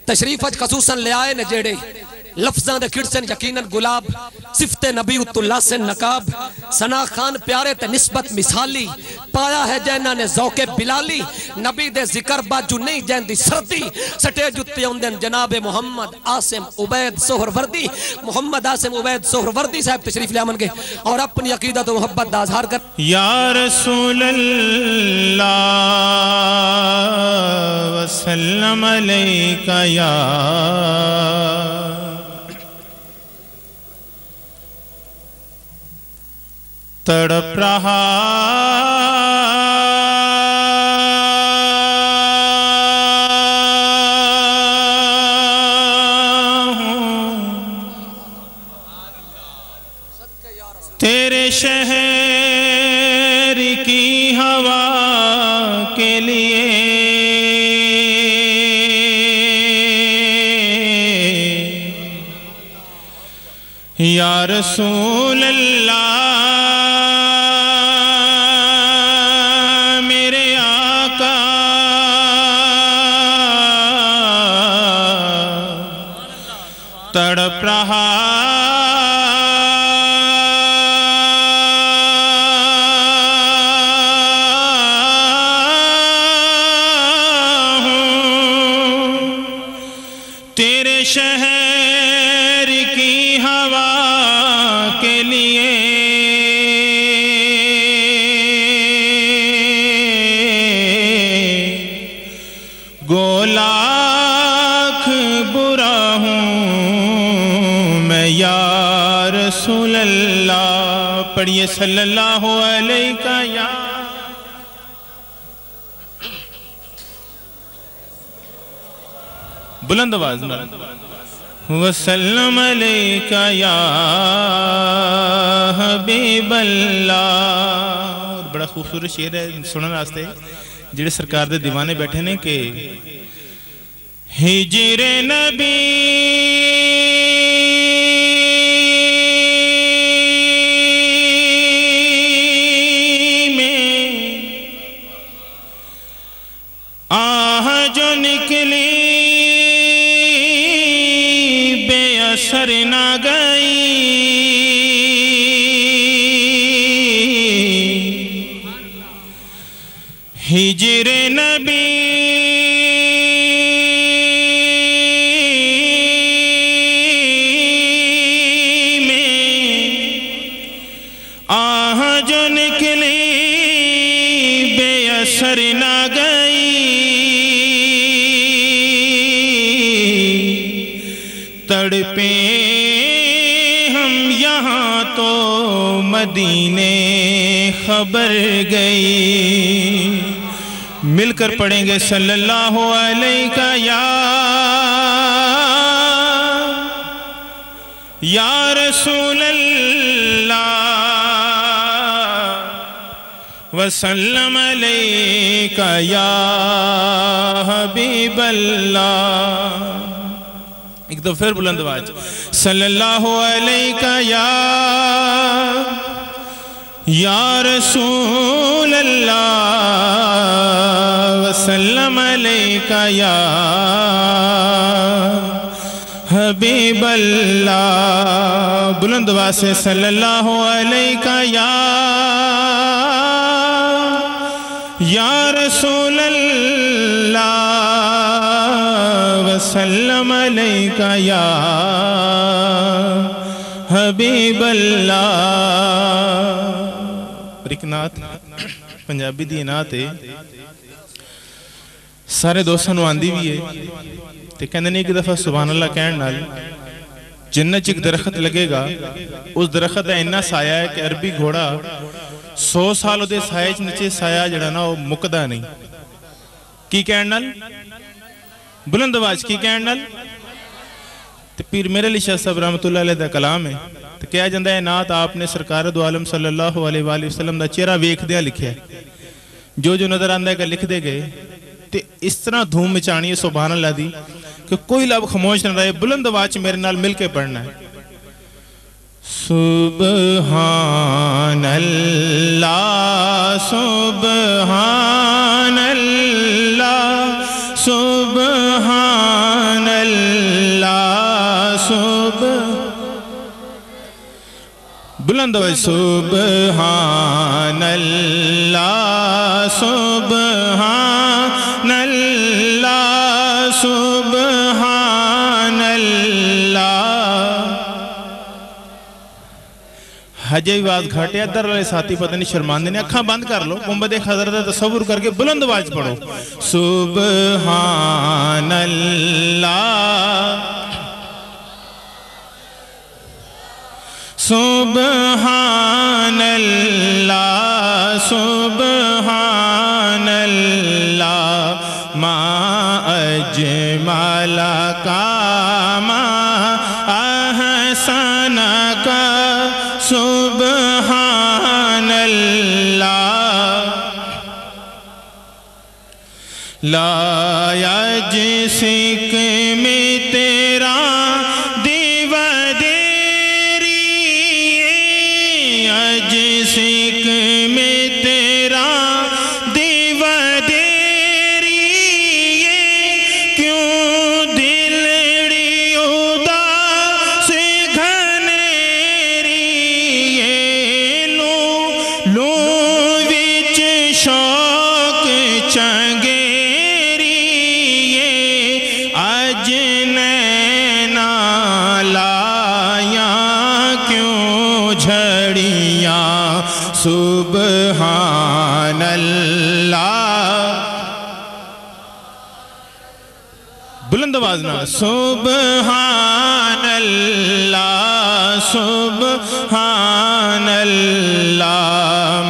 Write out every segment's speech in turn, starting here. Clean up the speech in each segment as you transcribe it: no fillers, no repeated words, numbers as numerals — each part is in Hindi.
तशरीफ खसूसन ले आए ने जेड़े लफ्ज़ां दे किड़सन यकीनन गुलाब सिफते नबी उतुल्ला से नकाब सना खान प्यारे ते निस्बत मिसाली पाया है जैना ने ज़ौके बिलाली नबी दे जिक्र बाजू नहीं जैंदी सर्दी स्टेज उत्ते औंदे जनाबे मोहम्मद आसिम उबैद सोहरवर्दी मोहम्मद आसिम उबैद सोहरवर्दी साहब तशरीफ ले आमन के और अपनी अकीदत और मोहब्बत दा इज़हार कर। या रसूल अल्लाह वसल्लम अलैका या तड़प रहा तेरे शहर की हवा के लिए या रसूल अल्लाह मेरे आका तड़प रहा तेरे शहर की हवा के लिए गोलाख बुरा हूँ मैं या रसूल अल्लाह। पढ़िए सल्लल्लाहु अलैका या बुलंद आवाज में वसल्लम अलैका या हबीबल्लाह। बड़ा खूबसूरत शेर है सुनने वास्ते जिहड़े सरकार दे दीवाने बैठे ने कि हिजरे नबी में आह जो निकली बेअसर ना गई हिजरे नबी में आह जो निकली बेअसर ना गई तड़पे हम यहाँ तो मदीने खबर गई। मिलकर पढ़ेंगे सल्लल्लाहु अलैका या रसूल अल्लाह वसल्लम अलैका या हबीबल्लाह। एक दो फिर बुलंद आवाज सल्लल्लाहु अलैका या रसूल अल्लाह वसल्लम अलैका या हबीबल्लाह। बुलंद आवाज से सल्लल्लाहु अलैका या रसूल अल्लाह वसल्लम अलैका या हबीबल्लाह। एक नात पंजाबी दी नात है सारे दोस्तों नूं आंदी भी है ते कहंदे ने एक दफा सुभान अल्लाह कहण नाल जन्नत च एक दरख्त लगेगा उस दरख्त का इन्ना साया है कि अरबी घोड़ा 100 साल उहदे साए च नीचे साया जिहड़ा ना वो मुकदा नहीं। की कहण नाल बुलंद आवाज की कहण नाल ते पीर मेरे अली शाह साहब रहमतुल्लाह अलैह दा कलाम है तो कहा जाता है नात आपने सरकार दो आलम सल्लल्लाहु अलैहि वसल्लम का चेहरा वेखदिया लिखा जो जो नजर आंदा है लिखते गए तो इस तरह धूम मचानी है सुभान अल्लाह दी कि कोई लब खामोश न रहे। बुलंद आवाज मेरे नाल मिल के पढ़ना है सुभान अल्लाह सुभान अल्लाह सुभान बुलंद सुब्हानल्लाह सुब्हानल्लाह सुब्हानल्लाह। हजे भी आवाज घटे, इधर वाले साथी पता नहीं शर्मांदे ने, अखा बंद कर लो, गुंबद खजर का तसव्वुर करके बुलंद आवाज पढ़ो सुब्हानल्लाह सुब्हानल्लाह सुब्हानल्लाह। मा अजमला का मा अहसना का सुब्हानल्लाह। ला यजसिक में तेरा सिक में तेरा दीवादेरी क्यों दिलड़ी उदास घनेरी लो लो विच शौक चंगेरी अज नैना लाया क्यों झड़िया सुब्हानल्लाह। बुलंद आवाज ना सुब्हानल्लाह सुब्हानल्लाह।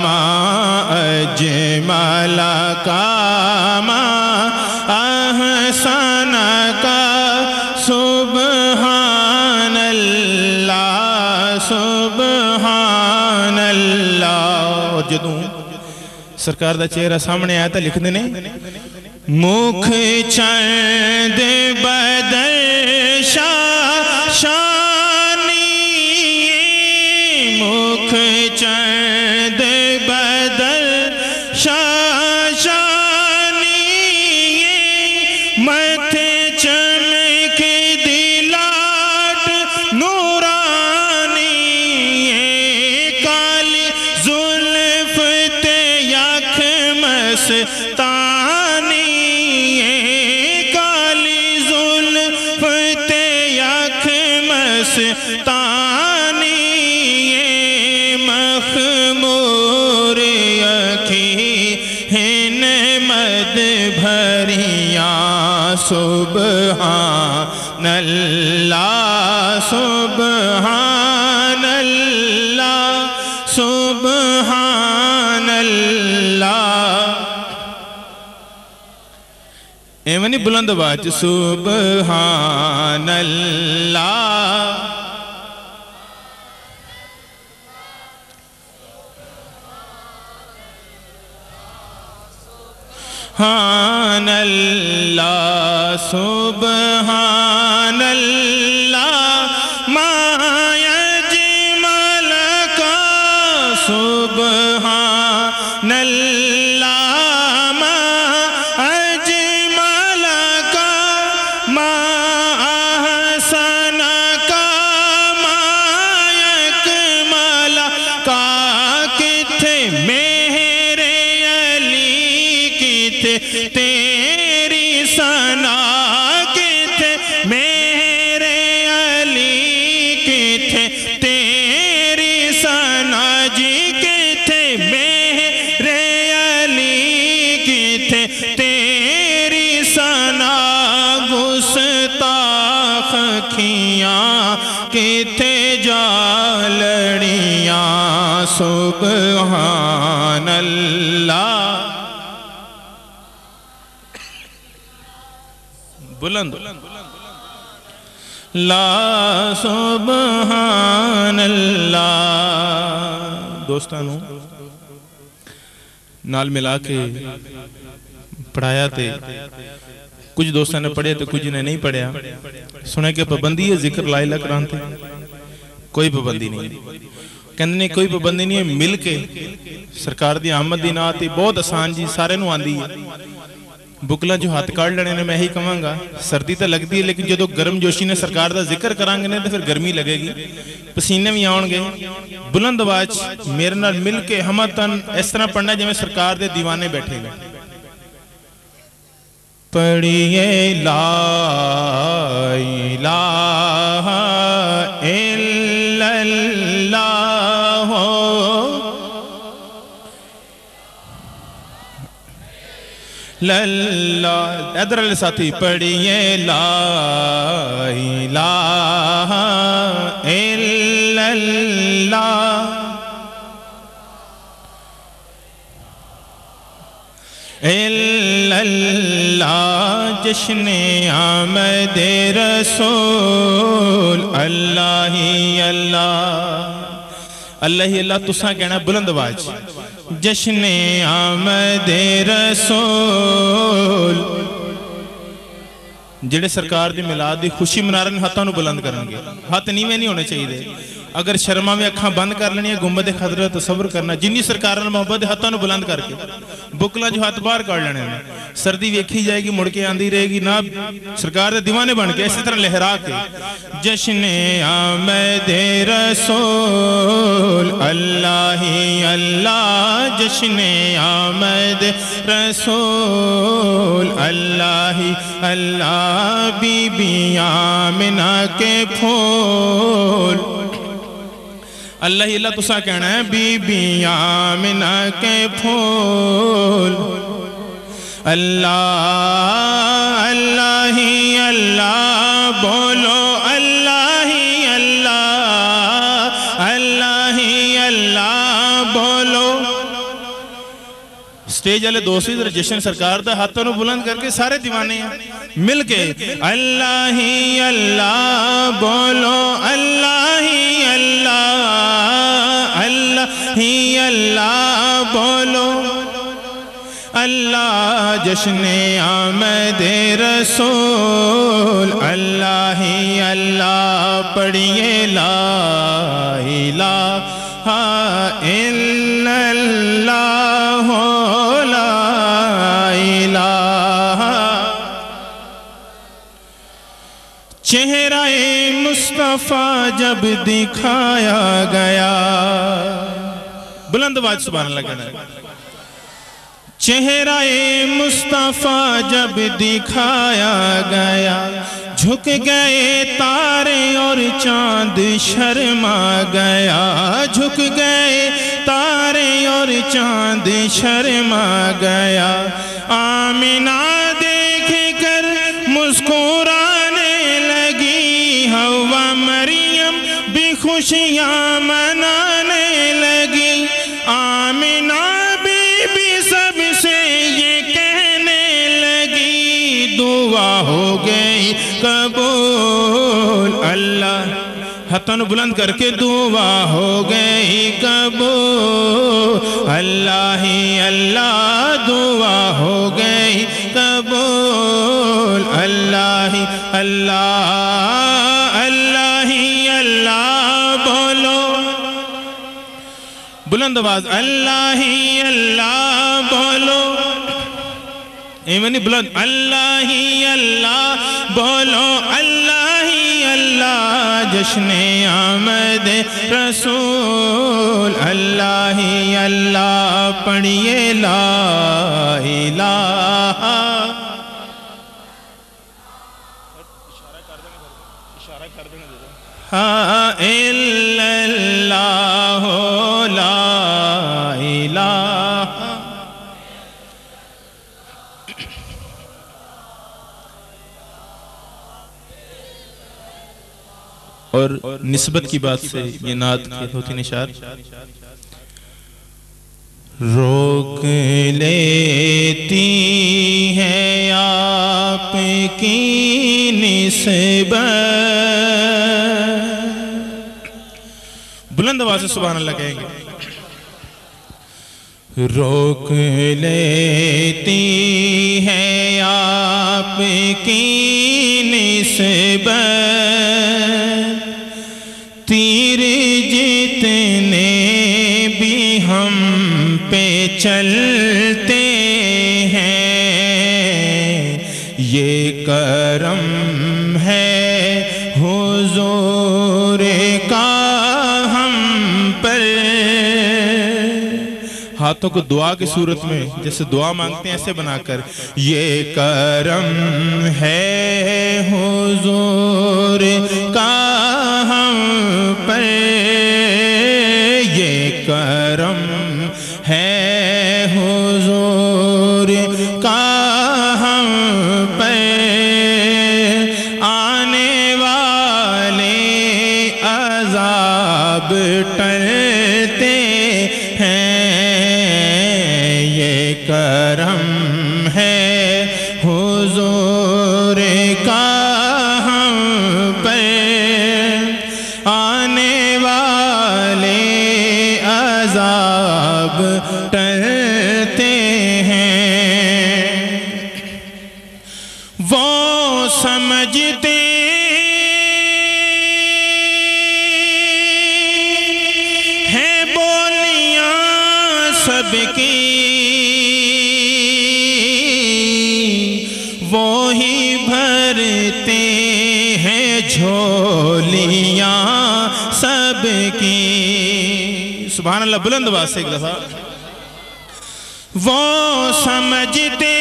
मा अजमला का मा अहसना का सुब्हानल्लाह सुब्हानल्लाह। और जदों सरकार का चेहरा सामने आया तो लिखते ने मुख चंद बदल शानी मुख चंद बदल शानी मथे चमक दिलाट नूरानी काली जुल्फ ते अख मस्तानी काली जुल्फ ते अख मस्तानी मखमूर अखी हिन मद भरिया सुब्हानल्लाह सुब्हानल्लाह सुब्हानल्लाह। एवं नहीं बुलंद आवाज सुब्हानल्लाह सुब्हानल्लाह सुब्हानल्लाह। मा यजमल का सुब्हानल्लाह मा अजमल का मा अहसन का मा यकमल का। किथे मेरे अली किथे तेरी सना किथे मेरे अली किथे तेरी सना जी किथे मेरे अली किथे तेरी सना। गुस्ताख खियां किथे जालड़ियां सुब्हानल्लाह। बुलंद ला सुब्हानल्लाह। दोस्तों नाल मिला के पढ़ाया थे, कुछ दोस्तों ने पढ़े तो कुछ ने नहीं पढ़िया। सुने कि पाबंदी है जिक्र ला इलाहा कुरान थे, कोई पाबंदी नहीं, कहते कोई पाबंदी नहीं है। मिल के सरकार की आमद की नात बहुत आसान जी, सारे नूं आंदी है। बुकला जो हाथ काट लेने ने मैं यही कहूँगा सर्दी तो लगती है लेकिन जो गर्म जोशी ने सरकार का जिक्र करांगे ने तो फिर गर्मी लगेगी, पसीने भी आउणगे। बुलंद आवाज मेरे नाल मिल के हमतन इस तरह पढ़ना जिवें सरकार दे दीवाने बैठे ने। पढ़िए ला इलाहा इल्लल्लाह लल्ला। इधर वाले साथी पढ़िए ला इलाहा इल्लल्लाह इल्लल्लाह जश्ने आमद रसूल अल्लाह ही अल्लाह। अल्लाह ही अल्लाह तुसा कहना बुलंद आवाज जश्ने आमद रसूल। जेड़े सरकार दी मिलाद दी खुशी मना रहे हाथों नूं बुलंद करनगे, हाथ नीवे नहीं होने चाहिए। अगर शर्मा में अखा बंद कर लेनी है गुंबद खतरा तो सब्र करना। जिन्नी सरकार मोहब्बत हाथों नूं बुलंद करके बुकला जो हाथ बाहर काट लेने में सर्दी वेखी जाएगी मुड़ के आंदी रहेगी ना। सरकार दे दीवाने बन के इसी तरह लहरा के जश्ने आमद रसूल अल्लाह ही अल्लाह जश्ने आमद रसूल अल्लाह ही अल्लाह। बीबी आमिना के फूल अल्लाह ही अल्लाह तुसा कहना है बीबी आमिना के फूल अल्लाह अल्लाह ही अल्लाह बोलो अल्लाह ही अल्लाह अल्लाह ही अल्लाह बोलो। स्टेज वाले दोस्त इधर जश्न सरकार दा हाथों नूं बुलंद करके सारे दीवाने हैं मिल के अल्लाह ही अल्लाह बोलो अल्लाह ही अल्लाह अल्लाह ही अल्लाह बोलो अल्लाह जश्ने आमद रसूल अल्लाह ही अल्लाह। पढ़िए ला इलाहा इल्लल्लाह ला इलाहा। चेहरा-ए मुस्तफा जब दिखाया गया बुलंद आवाज सुभान अल्लाह कहना। चेहरा-ए मुस्तफा जब दिखाया गया झुक गए तारे और चांद शर्मा गया। झुक गए तारे और चांद शर्मा गया। आमिना देख कर मुस्कुराने लगी हवा मरियम भी खुशियां मनाने लगी। आमिना बीबी सबसे ये कहने लगी दुआ हो गई कबूल। अल्लाह हाथों बुलंद करके दुआ हो गई कबूल। अल्लाह ही अल्लाह दुआ हो गई कबूल। अल्लाह ही अल्लाह अल्लाह ही अल्लाह बोलो बुलंद आवाज अल्लाह ही अल्लाह बोलो एवनी बुलंद अल्लाह ही अल्लाह बोलो अल्लाह ही अल्लाह। जश्ने आमद रसूल अल्लाह ही अल्लाह। पढ़िए ला इलाहा इल्लल्लाह ला इलाहा। और निस्बत की बात से ये नात होती निशार रोक लेती है आपकी निस्बत। बुलंद आवाज से सुभान अल्लाह कहेंगे। रोक लेती है आपकी निस्बत तीर जितने भी हम पे चलते हैं हाथों को दुआ की सूरत में जैसे दुआ मांगते हैं ऐसे बनाकर, ये करम है हुजूर का हम पर, ये करम है हुजूर का हम पर, आने वाले अज़ाब टलते हैं, ये करम है हुजूर का हम पर, आने वाले अज़ाब टलते हैं। वो समझते हैं बोलियां सबकी, वो ही भरते हैं झोलियां सबकी। सुभान अल्लाह, बुलंद आवाज से एक दफा। वो समझते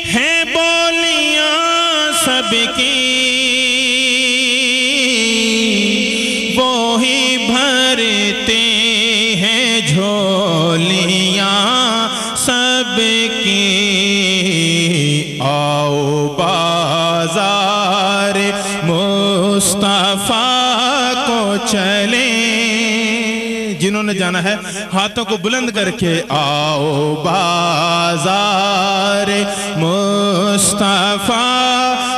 हैं बोलियां सबकी, वो ही भरते हैं झोलियां सबकी। आओ बाजार मुस्तफा को चले, जिन्होंने जाना है हाथों को बुलंद करके, आओ बाजार मुस्तफा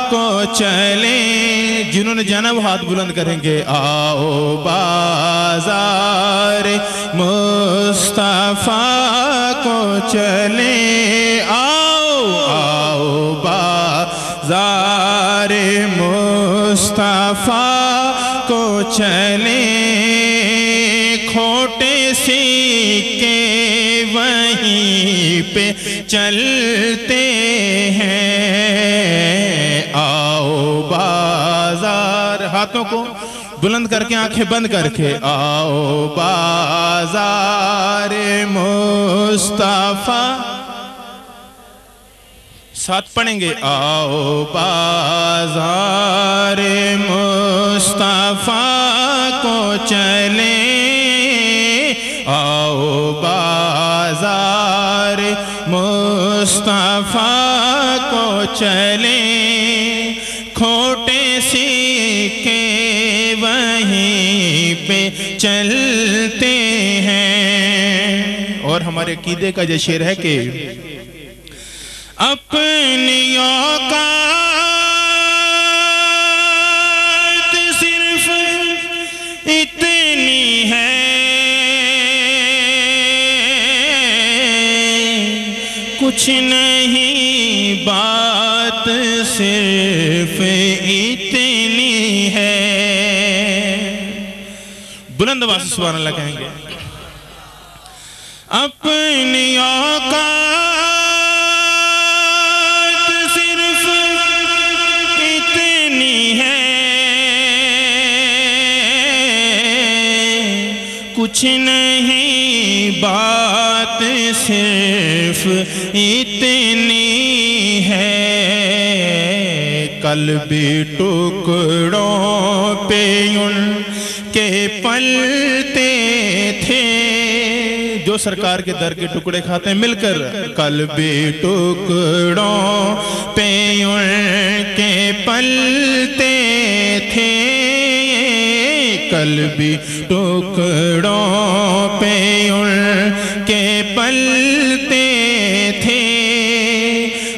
को चले, जिन्होंने जाना वो हाथ बुलंद करेंगे, आओ बाजार मुस्तफा को चले, आओ आओ बाजार मुस्तफा को चले, खोटे सिक्के वहीं पे चलते हैं, आओ बाजार, हाथों को बुलंद करके आंखें बंद करके, आओ बाजार मुस्तफा, साथ पढ़ेंगे, आओ बाजार मुस्तफा को चले, आओ बाजार मुस्तफा को चले, खोटे सिक्के वहीं पे चलते हैं। और हमारे अकीदे का जो शेर है कि अपनी औकात सिर्फ इतनी है, कुछ नहीं बात सिर्फ इतनी है। बुलंद आवाज से सुभान अल्लाह कहेंगे। अपनी औकात सिर्फ इतनी है, कुछ नहीं बात सिर्फ इतनी है। कल भी टुकड़ों पे उनके पलते थे, जो सरकार के दर के टुकड़े खाते हैं मिलकर, कल भी टुकड़ों पे उनके पलते थे, कल भी टुकड़ों पे उनके पलते थे,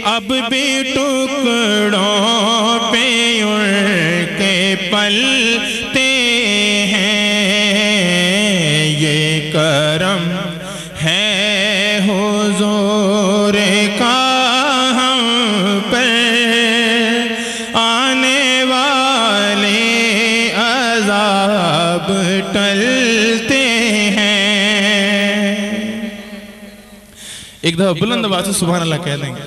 अब भी टुकड़ों पे उनके पलते हैं। ये करम है हुजूर का हम पर, आने वाले अज़ाब टलते हैं। एक दफा बुलंद आवाज से सुभान अल्लाह कह देंगे।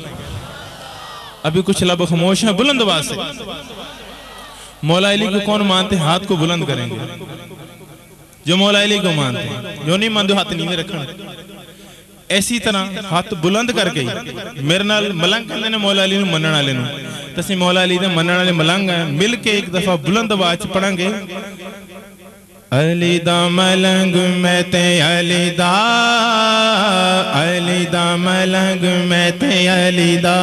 अभी कुछ लब खामोश है, बुलंद आवाज से। मौला अली को कौन मानते, हाथ को बुलंद करेंगे। जो मौला अली को मानते हैं, जो नहीं मानते हाथ नीचे रखना। इसी तरह हाथ बुलंद करके मेरे नाल मलंग कहते हैं मौला अली मनण वाले नूं, ते असीं मौला अली दे मनण वाले मलंग हैं। मिल के एक दफा बुलंद आवाज पढ़ांगे, अली दा मलंग मैं ते अली दा, अली दा मलंग मैं ते अली दा।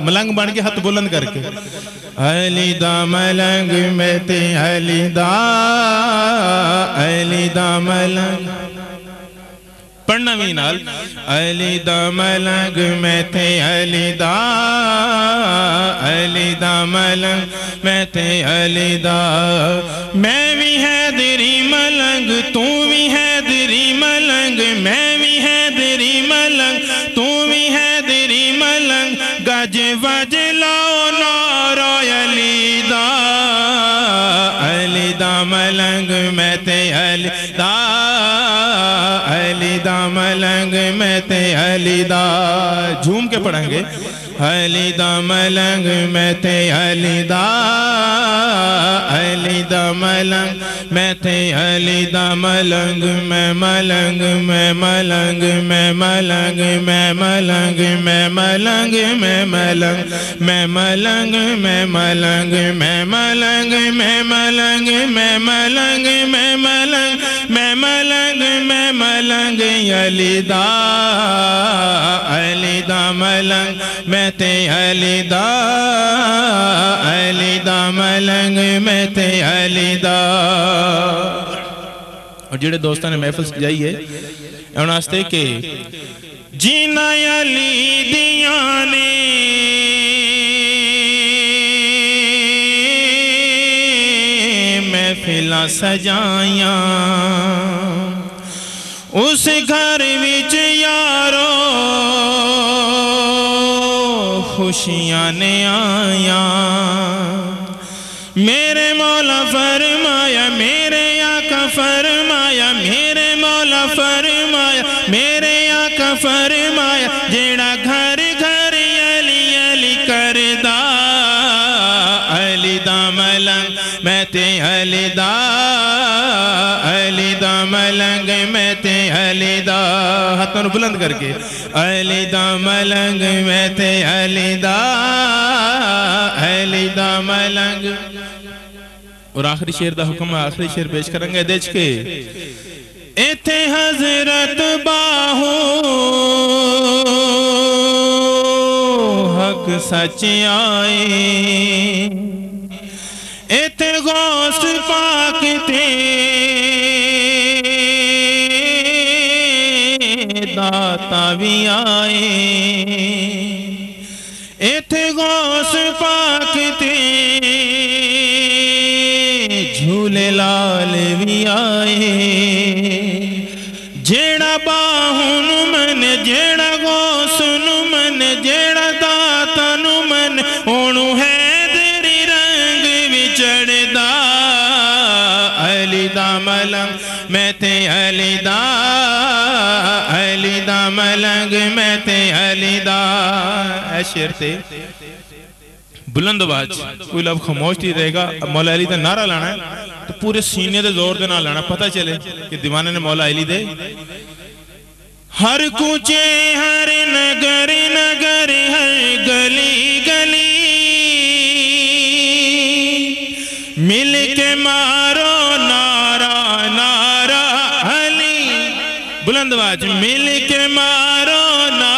मलंग बन के हाथ बुलंद करके, अली दा मलंग मैं ते अली दा, अली दा मलंग पढ़ना भी नाल, अली दा मलंग मैं ते अली दा, अली दा मलंग मैं ते अली दा। मैं भी हैदरी मलंग तू भी हैदरी मलंग, मैं भी हैदरी मलंग तू भी हैदरी मलंग। गज वज लाओ नारा अली दा, अली दा मलंग मैं ते अली दा, अली दा मलंग मैं ते अली दा। झूम के पढ़ेंगे, अली दा मलंग मैं ते अली दा, अली दा मलंग मैं ते अली दा। मलंग मैं मलंग मैं मलंग मैं मलंग मैं मलंग मैं मलंग मैं मलंग मैं मलंग मैं मलंग मैं मलंग मैं मलंग मैं मलंग मैं मलंग मैं मलंग मैं मलंग अली दा, अली दा मलंग मैं ते अली दा, अली दा मलंग मैं ते अली दा। और जिहड़े दोस्तों ने महफिल सजाई है उन्हां वास्ते कि जिन्ना अली दियां ने महफिलां सजाइयां, उस घर विच यारो खुशियां ने आया। मेरे मौला फरमाया, मेरे आका फरमाया, मेरे मौला फरमाया, मेरे आका फरमाया, जेड़ा घर घर अली अली करदा, अली दा मलंग मैं ते अली दा, अली दा मलंग मैं ते अली दा। हाथों को बुलंद करके, अली दा मलंग मैं ते अली दा, अली दा मलंग। और आखिरी शेर दा हुक्म, आखिरी शेर पेश करेंगे देख के, इथे हजरत बाहू हक सच आए, इथे गौस पाक थे दाता भी आए, इथे गौस पाक थे झूले लाल भी आए। जेड़ा बाहुन मन, जेड़ा गौस नु मन, जेड़ा दाता नु मन, ओनू हैदरी रंग विचड़दा, अली दा मलंग मैं ते अली दा, अली दा मलंग मैं ते अली दा। ऐ शेर ते बुलंद आवाज, कोई लब खामोश नहीं रहेगा। अब मौला अली का नारा लाना है तो पूरे सीने दे जोर दे नाल लाना, पता चले कि दीवाने ने मौला अली दे। हर कूचे हर नगर नगर, हर गली गली, मिल के मारो नारा नारा अली। बुलंद आवाज, मिल के मारो नारा